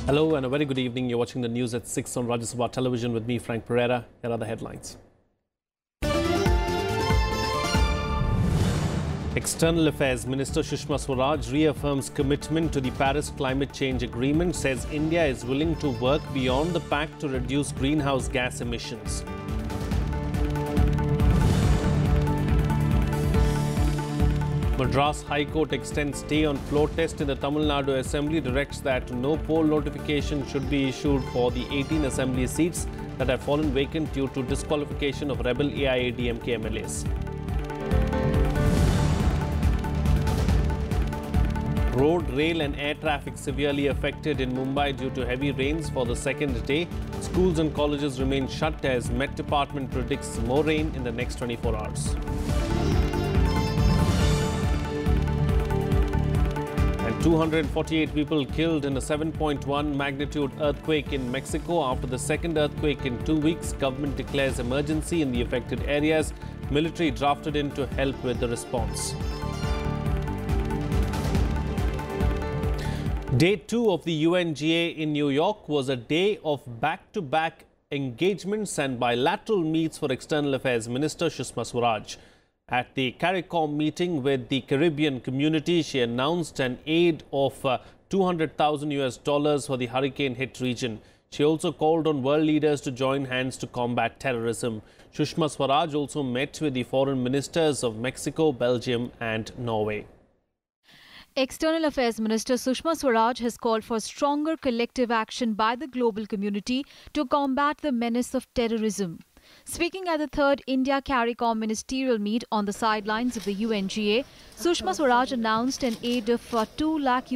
Hello and a very good evening. You're watching the news at 6 on Rajya Sabha television with me, Frank Pereira. Here are the headlines. External Affairs Minister Sushma Swaraj reaffirms commitment to the Paris Climate Change Agreement, says India is willing to work beyond the pact to reduce greenhouse gas emissions. Madras High Court extends stay on floor test in the Tamil Nadu Assembly, directs that no poll notification should be issued for the 18 Assembly seats that have fallen vacant due to disqualification of rebel AIADMK MLAs. Road, rail and air traffic severely affected in Mumbai due to heavy rains for the second day. Schools and colleges remain shut as Met Department predicts more rain in the next 24 hours. And 248 people killed in a 7.1 magnitude earthquake in Mexico. After the second earthquake in 2 weeks, government declares emergency in the affected areas. Military drafted in to help with the response. Day 2 of the UNGA in New York was a day of back-to-back engagements and bilateral meets for External Affairs Minister Sushma Swaraj. At the CARICOM meeting with the Caribbean community, she announced an aid of $200,000 for the hurricane-hit region. She also called on world leaders to join hands to combat terrorism. Sushma Swaraj also met with the foreign ministers of Mexico, Belgium and Norway. External Affairs Minister Sushma Swaraj has called for stronger collective action by the global community to combat the menace of terrorism. Speaking at the third India CARICOM ministerial meet on the sidelines of the UNGA, Sushma Swaraj announced an aid of $2 lakh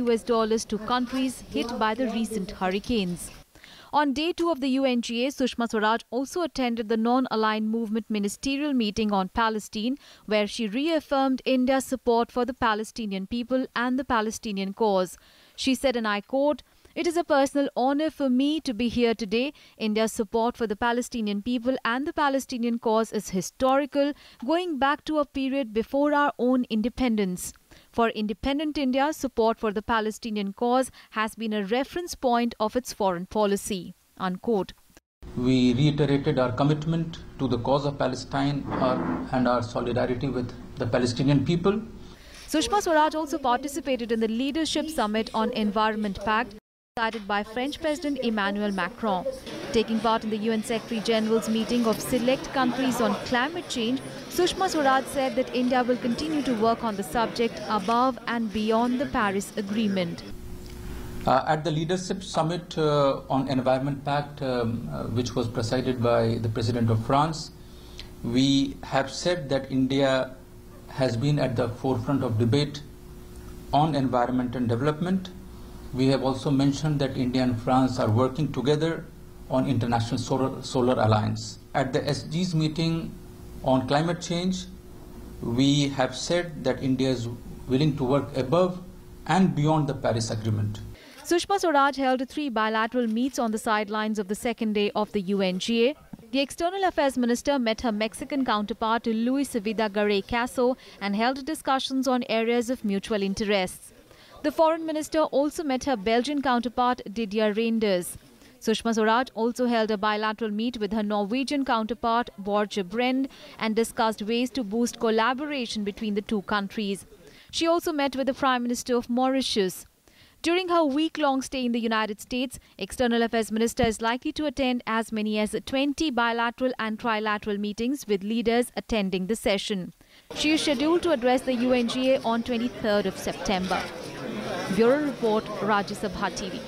to countries hit by the recent hurricanes. On day 2 of the UNGA, Sushma Swaraj also attended the non-aligned movement ministerial meeting on Palestine, where she reaffirmed India's support for the Palestinian people and the Palestinian cause. She said, and I quote, "It is a personal honor for me to be here today. India's support for the Palestinian people and the Palestinian cause is historical, going back to a period before our own independence. For independent India, support for the Palestinian cause has been a reference point of its foreign policy." Unquote. We reiterated our commitment to the cause of Palestine and our solidarity with the Palestinian people. Sushma Swaraj also participated in the Leadership Summit on Environment Pact, decided by French President Emmanuel Macron. Taking part in the UN Secretary General's meeting of select countries on climate change, Sushma Swaraj said that India will continue to work on the subject above and beyond the Paris Agreement. At the Leadership Summit on Environment Pact, which was presided by the President of France, we have said that India has been at the forefront of debate on environment and development. We have also mentioned that India and France are working together on International Solar Alliance. At the SG's meeting on climate change, we have said that India is willing to work above and beyond the Paris Agreement. Sushma Swaraj held 3 bilateral meets on the sidelines of the second day of the UNGA. The External Affairs Minister met her Mexican counterpart Luis Vidaurre Caso and held discussions on areas of mutual interests. The Foreign Minister also met her Belgian counterpart Didier Reynders. Sushma Swaraj also held a bilateral meet with her Norwegian counterpart Borge Brende and discussed ways to boost collaboration between the two countries. She also met with the Prime Minister of Mauritius. During her week-long stay in the United States, External Affairs Minister is likely to attend as many as 20 bilateral and trilateral meetings with leaders attending the session. She is scheduled to address the UNGA on 23rd of September. Bureau Report, Rajya Sabha TV.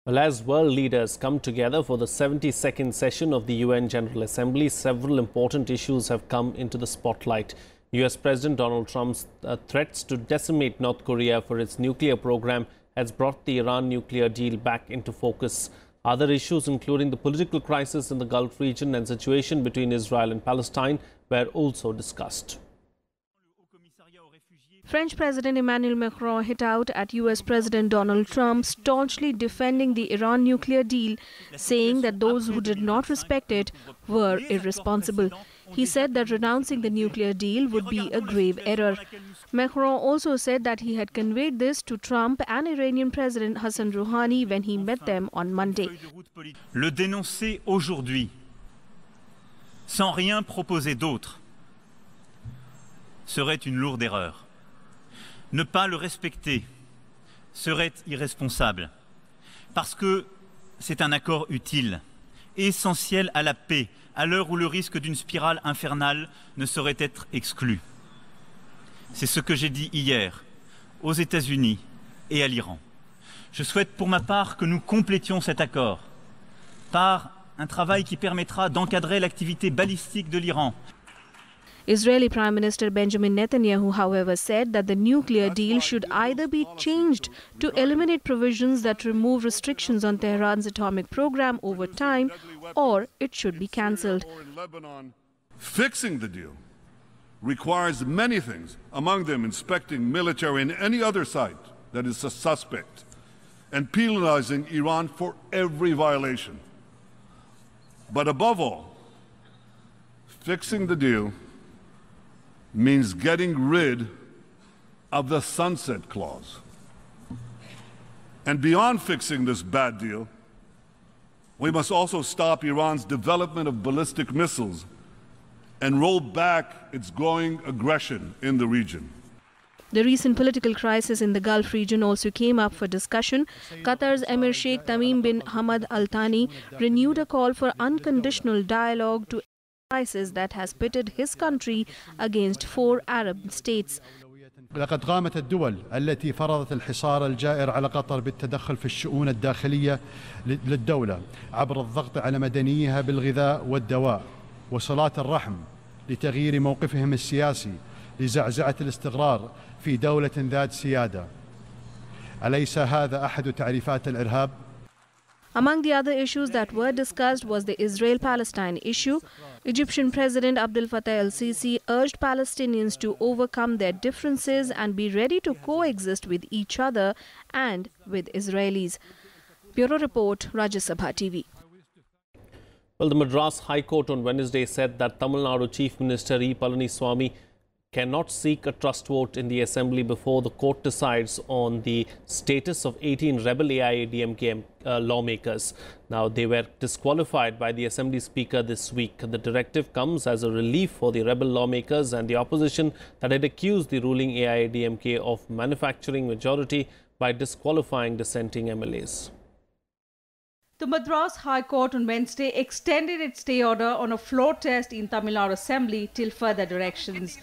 Well, as world leaders come together for the 72nd session of the UN General Assembly, several important issues have come into the spotlight. US President Donald Trump's threats to decimate North Korea for its nuclear program has brought the Iran nuclear deal back into focus. Other issues, including the political crisis in the Gulf region and situation between Israel and Palestine, were also discussed. French President Emmanuel Macron hit out at US President Donald Trump, staunchly defending the Iran nuclear deal, saying that those who did not respect it were irresponsible. He said that renouncing the nuclear deal would be a grave error. Macron also said that he had conveyed this to Trump and Iranian President Hassan Rouhani when he met them on Monday. Le dénoncer aujourd'hui, sans rien proposer d'autre, serait une lourde erreur. Ne pas le respecter serait irresponsable, parce que c'est un accord utile, essentiel à la paix, à l'heure où le risque d'une spirale infernale ne saurait être exclu. C'est ce que j'ai dit hier aux États-Unis et à l'Iran. Je souhaite pour ma part que nous complétions cet accord par un travail qui permettra d'encadrer l'activité balistique de l'Iran. Israeli Prime Minister Benjamin Netanyahu, however, said that the nuclear deal should either be changed to eliminate provisions that remove restrictions on Tehran's atomic program over time, or it should be cancelled. Fixing the deal requires many things, among them inspecting military and any other site that is a suspect, and penalizing Iran for every violation. But above all, fixing the deal means getting rid of the sunset clause. And beyond fixing this bad deal, we must also stop Iran's development of ballistic missiles and roll back its growing aggression in the region. The recent political crisis in the Gulf region also came up for discussion. Qatar's Emir Sheikh Tamim bin Hamad Al Thani renewed a call for unconditional dialogue to crisis that has pitted his country against 4 Arab states. لقد قامت الدول التي فرضت الحصار الجائر على قطر بالتدخل في الشؤون الداخلية للدولة عبر الضغط على مدنيها بالغذاء والدواء وصلاة الرحم لتغيير موقفهم السياسي لزعزعة الاستقرار في دولة ذات سيادة. أليس هذا أحد تعريفات الإرهاب؟ Among the other issues that were discussed was the Israel-Palestine issue. Egyptian President Abdel Fattah el-Sisi urged Palestinians to overcome their differences and be ready to coexist with each other and with Israelis. Bureau Report, Rajya Sabha TV. Well, the Madras High Court on Wednesday said that Tamil Nadu Chief Minister E. Palaniswamy cannot seek a trust vote in the Assembly before the court decides on the status of 18 rebel AIADMK lawmakers. Now, they were disqualified by the Assembly Speaker this week. The directive comes as a relief for the rebel lawmakers and the opposition that had accused the ruling AIADMK of manufacturing majority by disqualifying dissenting MLAs. The Madras High Court on Wednesday extended its stay order on a floor test in Tamil Nadu Assembly till further directions.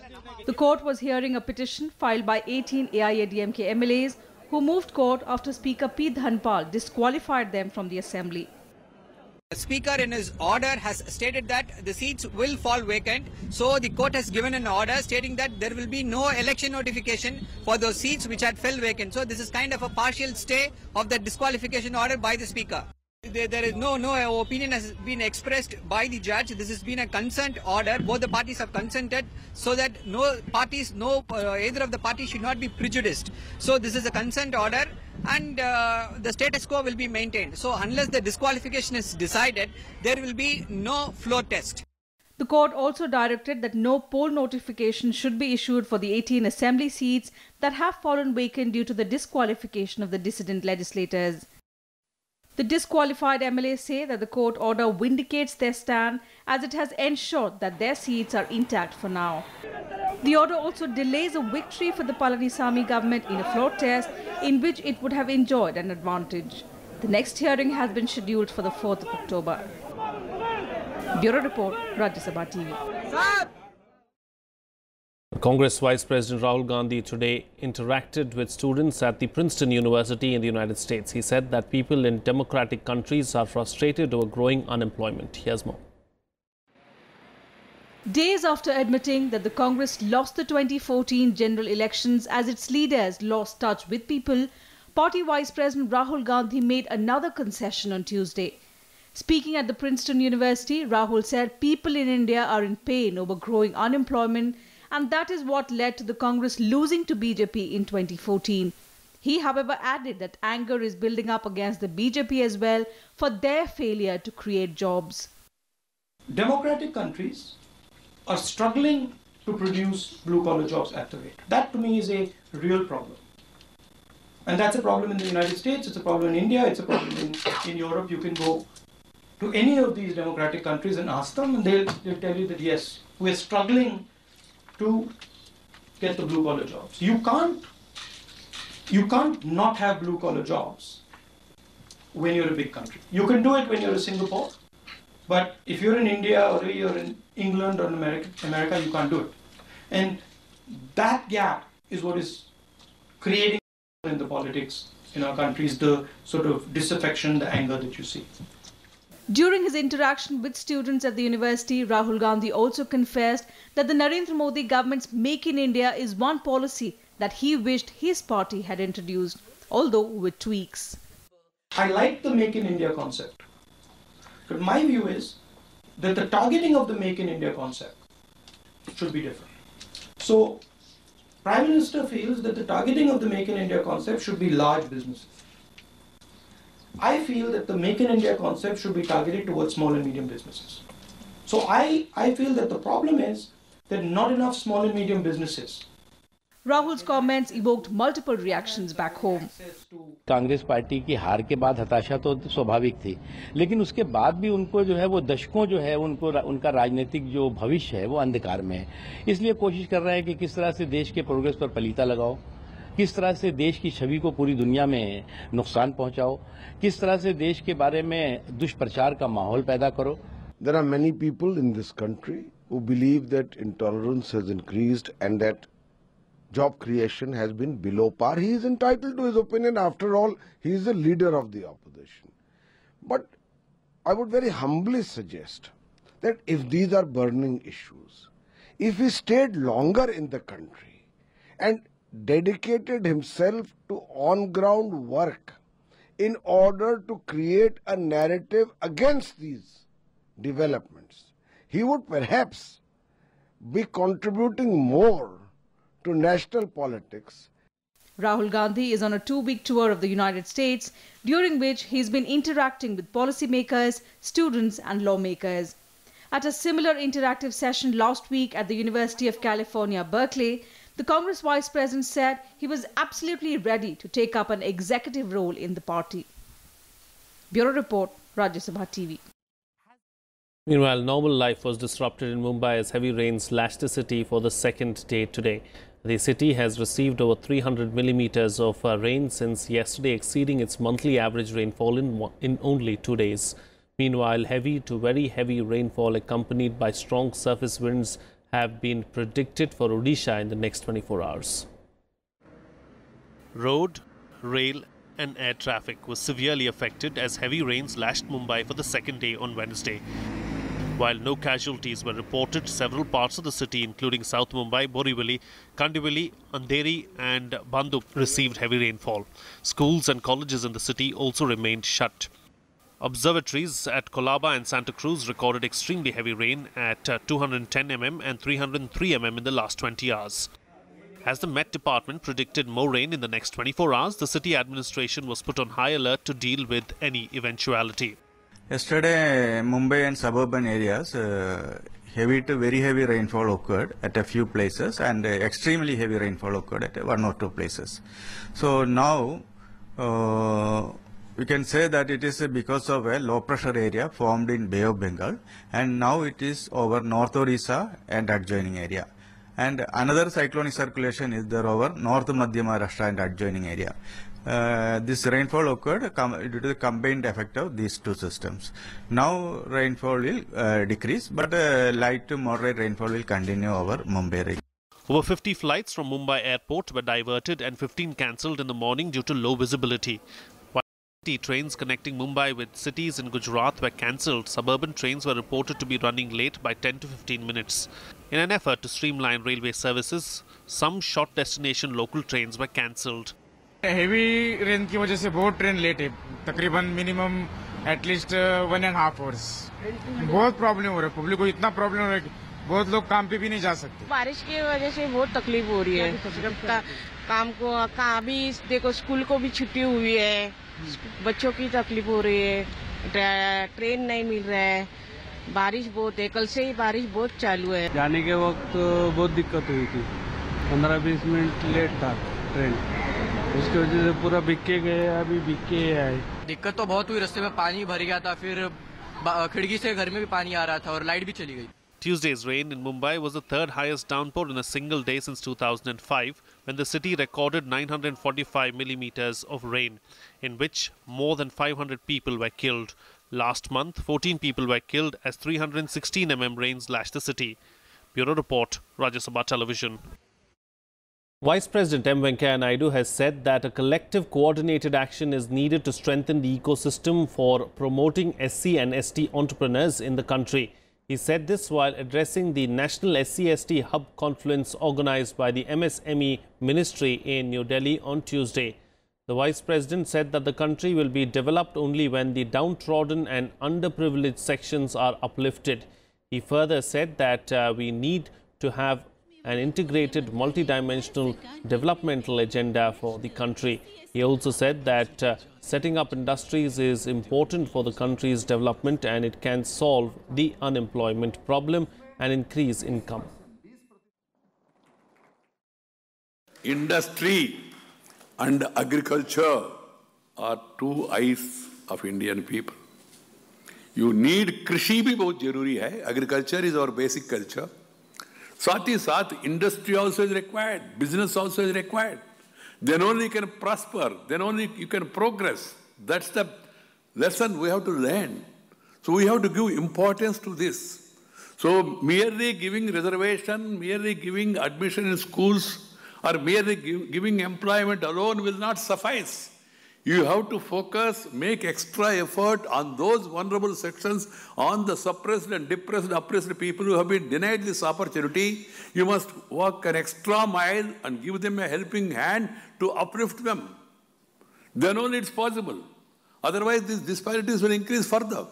The court was hearing a petition filed by 18 AIADMK MLAs who moved court after Speaker P. Dhanpal disqualified them from the Assembly. The Speaker in his order has stated that the seats will fall vacant. So the court has given an order stating that there will be no election notification for those seats which had fell vacant. So this is kind of a partial stay of the disqualification order by the Speaker. There is no opinion has been expressed by the judge. This has been a consent order. Both the parties have consented so that either of the parties should not be prejudiced. So this is a consent order and the status quo will be maintained. So unless the disqualification is decided, there will be no floor test. The court also directed that no poll notification should be issued for the 18 assembly seats that have fallen vacant due to the disqualification of the dissident legislators. The disqualified MLAs say that the court order vindicates their stand as it has ensured that their seats are intact for now. The order also delays a victory for the Palaniswamy government in a floor test in which it would have enjoyed an advantage. The next hearing has been scheduled for the 4th of October. Bureau Report, Rajya Sabha TV. Congress Vice President Rahul Gandhi today interacted with students at the Princeton University in the United States. He said that people in democratic countries are frustrated over growing unemployment. Here's more. Days after admitting that the Congress lost the 2014 general elections as its leaders lost touch with people, Party Vice President Rahul Gandhi made another concession on Tuesday. Speaking at the Princeton University, Rahul said people in India are in pain over growing unemployment, and that is what led to the Congress losing to BJP in 2014. He, however, added that anger is building up against the BJP as well for their failure to create jobs. Democratic countries are struggling to produce blue-collar jobs at the rate. That to me is a real problem. And that's a problem in the United States, it's a problem in India, it's a problem in Europe. You can go to any of these democratic countries and ask them, and they'll tell you that yes, we're struggling to get the blue-collar jobs. You can't not have blue-collar jobs when you're a big country. You can do it when you're in Singapore, but if you're in India or you're in England or in America, you can't do it. And that gap is what is creating in the politics in our countries, the sort of disaffection, the anger that you see. During his interaction with students at the university, Rahul Gandhi also confessed that the Narendra Modi government's Make in India is one policy that he wished his party had introduced, although with tweaks. I like the Make in India concept, but my view is that the targeting of the Make in India concept should be different. So, Prime Minister feels that the targeting of the Make in India concept should be large businesses. I feel that the Make in India concept should be targeted towards small and medium businesses. So I feel that the problem is that not enough small and medium businesses. Rahul's comments evoked multiple reactions back home. Congress party की हार के बाद हताशा तो स्वाभाविक थी, लेकिन उसके बाद भी उनको जो है वो दशकों जो है उनका राजनीतिक जो भविष्य है वो अंधकार में है। इसलिए कोशिश कर रहे हैं कि किस तरह से देश के प्रोग्रेस पर पलीता लगाओ, किस तरह से देश की छवि को पूरी दुनिया में नुकसान पहुंचाओ, किस तरह से देश के बारे में दुष्प्रचार का माहौल पैदा करो। There are many people in this country who believe that intolerance has increased and that job creation has been below par. He is entitled to his opinion. After all, he is the leader of the opposition. But I would very humbly suggest that if these are burning issues, if he stayed longer in the country and dedicated himself to on-ground work in order to create a narrative against these developments, he would perhaps be contributing more to national politics. Rahul Gandhi is on a 2-week tour of the United States, during which he's been interacting with policymakers, students and lawmakers. At a similar interactive session last week at the University of California, Berkeley, the Congress Vice President said he was absolutely ready to take up an executive role in the party. Bureau Report, Rajya Sabha TV. Meanwhile, normal life was disrupted in Mumbai as heavy rains lashed the city for the second day today. The city has received over 300 millimeters of rain since yesterday, exceeding its monthly average rainfall in only 2 days. Meanwhile, heavy to very heavy rainfall accompanied by strong surface winds have been predicted for Odisha in the next 24 hours. Road, rail and air traffic was severely affected as heavy rains lashed Mumbai for the second day on Wednesday. While no casualties were reported, several parts of the city, including South Mumbai, Borivali, Kandivali, Andheri and Banduk, received heavy rainfall. Schools and colleges in the city also remained shut. Observatories at Colaba and Santa Cruz recorded extremely heavy rain at 210 mm and 303 mm in the last 20 hours. As the Met Department predicted more rain in the next 24 hours, the city administration was put on high alert to deal with any eventuality. Yesterday, Mumbai and suburban areas, heavy to very heavy rainfall occurred at a few places and extremely heavy rainfall occurred at 1 or 2 places. So now, we can say that it is because of a low pressure area formed in Bay of Bengal, and now it is over North Odisha and adjoining area. And another cyclonic circulation is there over North Madhya Maharashtra and adjoining area. This rainfall occurred due to the combined effect of these two systems. Now rainfall will decrease, but light to moderate rainfall will continue over Mumbai region. Over 50 flights from Mumbai airport were diverted and 15 cancelled in the morning due to low visibility. While trains connecting Mumbai with cities in Gujarat were cancelled, suburban trains were reported to be running late by 10 to 15 minutes. In an effort to streamline railway services, some short destination local trains were cancelled. Heavy rain की वजह से बहुत train late है, तकरीबन minimum at least 1.5 hours. बहुत problem हो रहा है, पब्लिक को इतना प्रॉब्लम हो रहा है कि बहुत लोग काम पे भी नहीं जा सकते। बारिश की वजह से बहुत तकलीफ हो रही है, काम को अभी देखो स्कूल को भी छुट्टी हुई है, बच्चों की तकलीफ हो रही है, ट्रेन नहीं मिल रहा है, बारिश बहुत है, कल से ही बारिश बहुत चालू है। जाने के वक्त बहुत दिक्कत हुई थी, 15-20 मिनट लेट था ट्रेन, उसकी वजह से पूरा भीग के गए, अभी भीग के आए। दिक्कत तो बहुत हुई, रास्ते में पानी भर गया था, फिर खिड़की से घर में भी पानी आ रहा था और लाइट भी चली गई। Tuesday's rain in Mumbai was the third highest downpour in a single day since 2005, when the city recorded 945 millimeters of rain, in which more than 500 people were killed. Last month, 14 people were killed as 316 mm rains lashed the city. Bureau Report, Rajya Sabha Television. Vice President M. Venkaiah Naidu has said that a collective coordinated action is needed to strengthen the ecosystem for promoting SC and ST entrepreneurs in the country. He said this while addressing the National SC/ST Hub Conference organized by the MSME Ministry in New Delhi on Tuesday. The Vice President said that the country will be developed only when the downtrodden and underprivileged sections are uplifted. He further said that we need to have an integrated multidimensional developmental agenda for the country. He also said that setting up industries is important for the country's development and it can solve the unemployment problem and increase income. Industry and agriculture are two eyes of Indian people. You need कृषि भी बहुत जरूरी है. Agriculture is our basic culture. साथ ही साथ industry also is required, business also is required. Then only you can prosper, then only you can progress. That's the lesson we have to learn. So we have to give importance to this. So merely giving reservation, merely giving admission in schools, or merely giving employment alone will not suffice. You have to focus, make extra effort on those vulnerable sections, on the suppressed and depressed, oppressed people who have been denied this opportunity. You must walk an extra mile and give them a helping hand to uplift them. Then only it's possible. Otherwise, these disparities will increase further.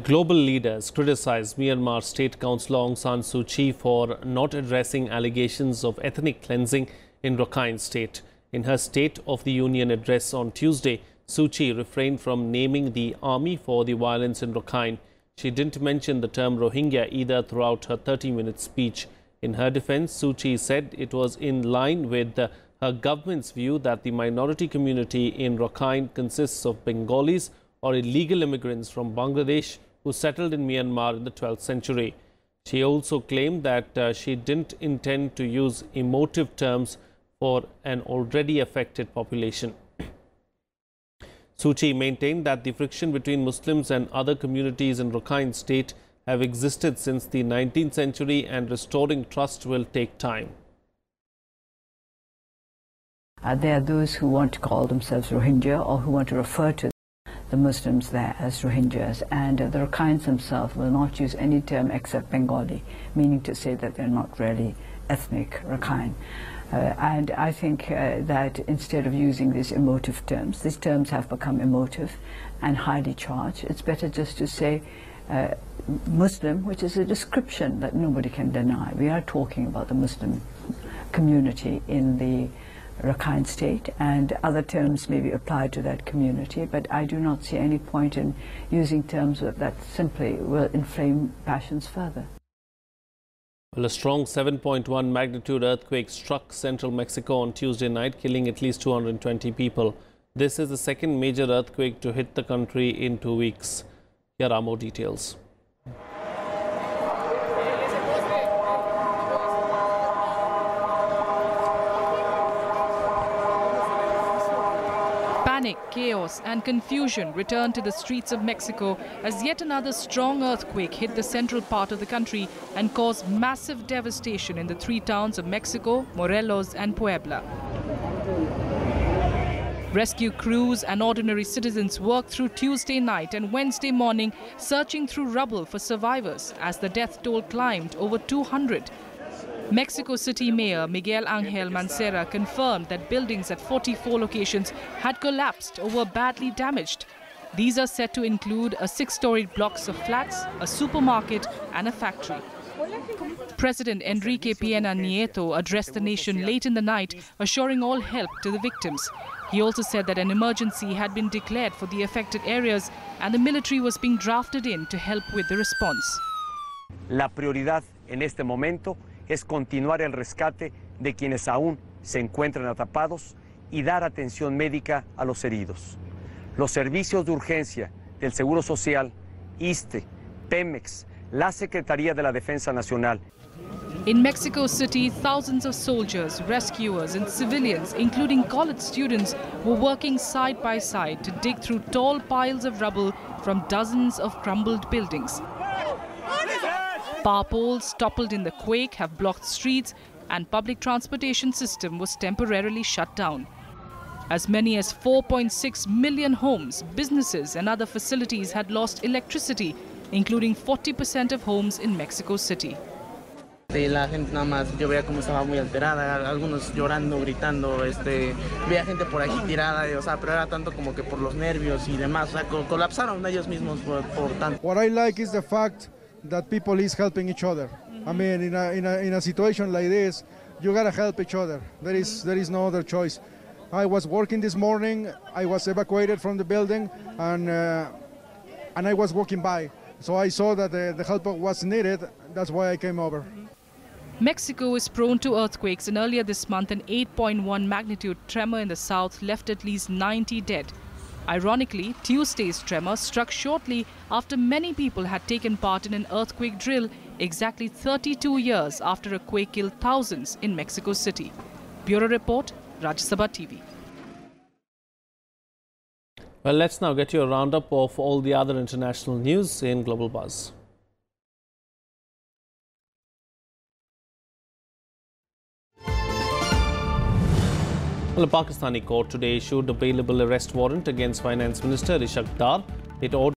Global leaders criticized Myanmar State Councillor Aung San Suu Kyi for not addressing allegations of ethnic cleansing in Rakhine State. In her State of the Union address on Tuesday, Suu Kyi refrained from naming the army for the violence in Rakhine. She didn't mention the term Rohingya either throughout her 30-minute speech. In her defense, Suu Kyi said it was in line with her government's view that the minority community in Rakhine consists of Bengalis or illegal immigrants from Bangladesh who settled in Myanmar in the 12th century. She also claimed that she didn't intend to use emotive terms for an already affected population. Suu Kyi maintained that the friction between Muslims and other communities in Rakhine State have existed since the 19th century and restoring trust will take time. There are those who want to call themselves Rohingya or who want to refer to the Muslims there as Rohingyas, and the Rakhines themselves will not use any term except Bengali, meaning to say that they're not really ethnic Rakhine. And I think that instead of using these emotive terms, these terms have become emotive and highly charged. It's better just to say Muslim, which is a description that nobody can deny. We are talking about the Muslim community in the Rakhine State, and other terms may be applied to that community, but I do not see any point in using terms that simply will inflame passions further. Well, a strong 7.1 magnitude earthquake struck central Mexico on Tuesday night, killing at least 220 people. This is the second major earthquake to hit the country in 2 weeks. Here are more details. Panic, chaos and confusion returned to the streets of Mexico as yet another strong earthquake hit the central part of the country and caused massive devastation in the three towns of Mexico, Morelos and Puebla. Rescue crews and ordinary citizens worked through Tuesday night and Wednesday morning, searching through rubble for survivors as the death toll climbed over 200. Mexico City Mayor Miguel Ángel Mancera confirmed that buildings at 44 locations had collapsed or were badly damaged. These are said to include a 6-storied blocks of flats, a supermarket and a factory. President Enrique Peña Nieto addressed the nation late in the night, assuring all help to the victims. He also said that an emergency had been declared for the affected areas and the military was being drafted in to help with the response. La prioridad en este momento es continuar el rescate de quienes aún se encuentran atrapados y dar atención médica a los heridos. Los servicios de urgencia del Seguro Social, ISSSTE, Pemex, la Secretaría de la Defensa Nacional. In Mexico City, thousands of soldiers, rescuers and civilians, including college students, were working side by side to dig through tall piles of rubble from dozens of crumbled buildings. Power poles toppled in the quake have blocked streets and public transportation system was temporarily shut down. As many as 4.6 million homes, businesses and other facilities had lost electricity, including 40% of homes in Mexico City. La gente nada más, yo veía como estaba muy alterada, algunos llorando, gritando, veía gente por aquí tirada, o sea, pero era tanto como que por los nervios y demás, o sea, colapsaron ellos mismos por tanto. What I like is the fact that people is helping each other. I mean, in a situation like this, you gotta help each other. There is no other choice. I was working this morning, I was evacuated from the building, and I was walking by. So I saw that the help was needed, that's why I came over. Mexico is prone to earthquakes, and earlier this month an 8.1 magnitude tremor in the south left at least 90 dead. Ironically, Tuesday's tremor struck shortly after many people had taken part in an earthquake drill exactly 32 years after a quake killed thousands in Mexico City. Bureau Report, Sabha TV. Well, let's now get you a roundup of all the other international news in Global Buzz. Well, a Pakistani court today issued a bailable arrest warrant against Finance Minister Ishaq Dar. It ordered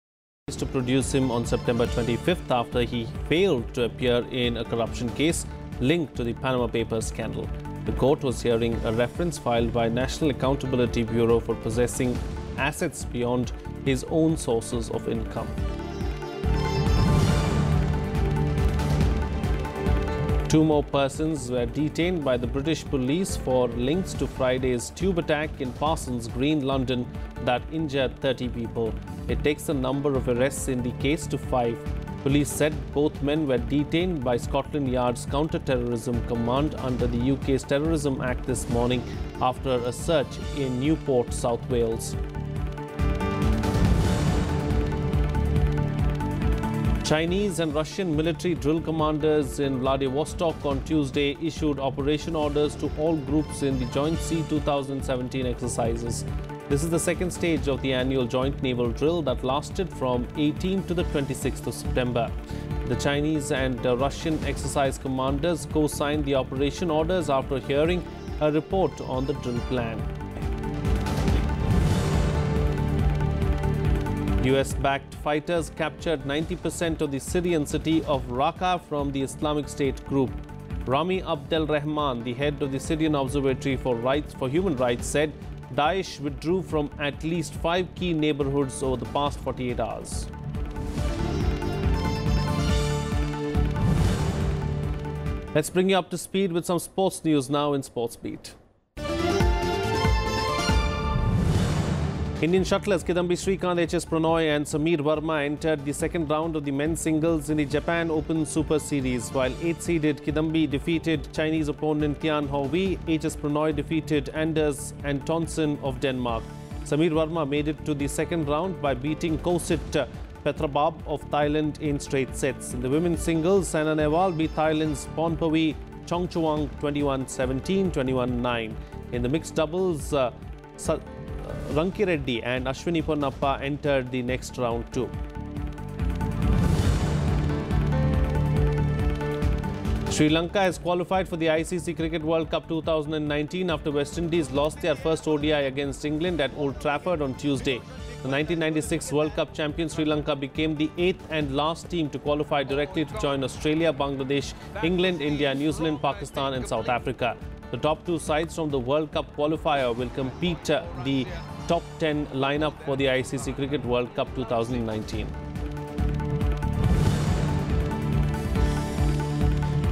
to produce him on September 25th after he failed to appear in a corruption case linked to the Panama Papers scandal. The court was hearing a reference filed by National Accountability Bureau for possessing assets beyond his own sources of income. Two more persons were detained by the British police for links to Friday's tube attack in Parsons Green, London, that injured 30 people. It takes the number of arrests in the case to 5. Police said both men were detained by Scotland Yard's Counter-Terrorism Command under the UK's Terrorism Act this morning after a search in Newport, South Wales. Chinese and Russian military drill commanders in Vladivostok on Tuesday issued operation orders to all groups in the Joint Sea 2017 exercises. This is the second stage of the annual joint naval drill that lasted from 18th to the 26th of September. The Chinese and Russian exercise commanders co-signed the operation orders after hearing a report on the drill plan. US-backed fighters captured 90% of the Syrian city of Raqqa from the Islamic State group. Rami Abdel Rahman, the head of the Syrian Observatory for Human Rights, said Daesh withdrew from at least 5 key neighborhoods over the past 48 hours. Let's bring you up to speed with some sports news now in Sports Beat. Indian shuttlers Kidambi Srikanth, HS Pranoy and Sameer Verma entered the second round of the men's singles in the Japan Open Super Series. While 8th-seeded Kidambi defeated Chinese opponent Tian Hou-wei, HS Pranoy defeated Anders Antonsen of Denmark. Sameer Verma made it to the second round by beating Kosit Petrabab of Thailand in straight sets. In the women's singles, Saina Nehwal beat Thailand's Pornpavi Chongchuang 21-17, 21-9. In the mixed doubles, Ranki Reddy and Ashwini Ponnappa entered the next round too. Sri Lanka has qualified for the ICC Cricket World Cup 2019 after West Indies lost their first ODI against England at Old Trafford on Tuesday. The 1996 World Cup champion Sri Lanka became the 8th and last team to qualify directly to join Australia, Bangladesh, England, India, New Zealand, Pakistan and South Africa. The top 2 sides from the World Cup qualifier will compete the top 10 lineup for the ICC Cricket World Cup 2019.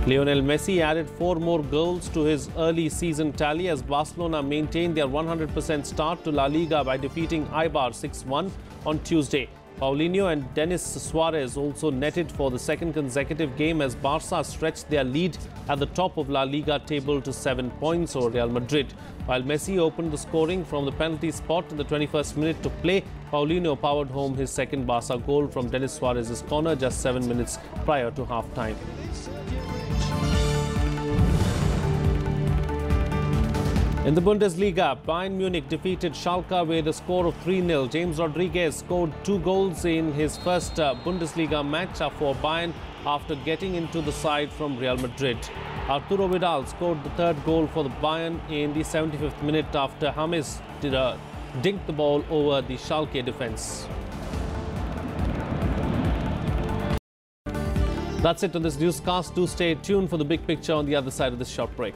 Lionel Messi added 4 more goals to his early season tally as Barcelona maintained their 100% start to La Liga by defeating Eibar 6-1 on Tuesday. Paulinho and Denis Suarez also netted for the second consecutive game as Barca stretched their lead at the top of La Liga table to 7 points over Real Madrid. While Messi opened the scoring from the penalty spot in the 21st minute to play, Paulinho powered home his second Barca goal from Denis Suarez's corner just 7 minutes prior to half-time. In the Bundesliga, Bayern Munich defeated Schalke with a score of 3-0. James Rodriguez scored 2 goals in his first Bundesliga match for Bayern after getting into the side from Real Madrid. Arturo Vidal scored the 3rd goal for the Bayern in the 75th minute after James dinked the ball over the Schalke defence. That's it on this newscast. Do stay tuned for the big picture on the other side of this short break.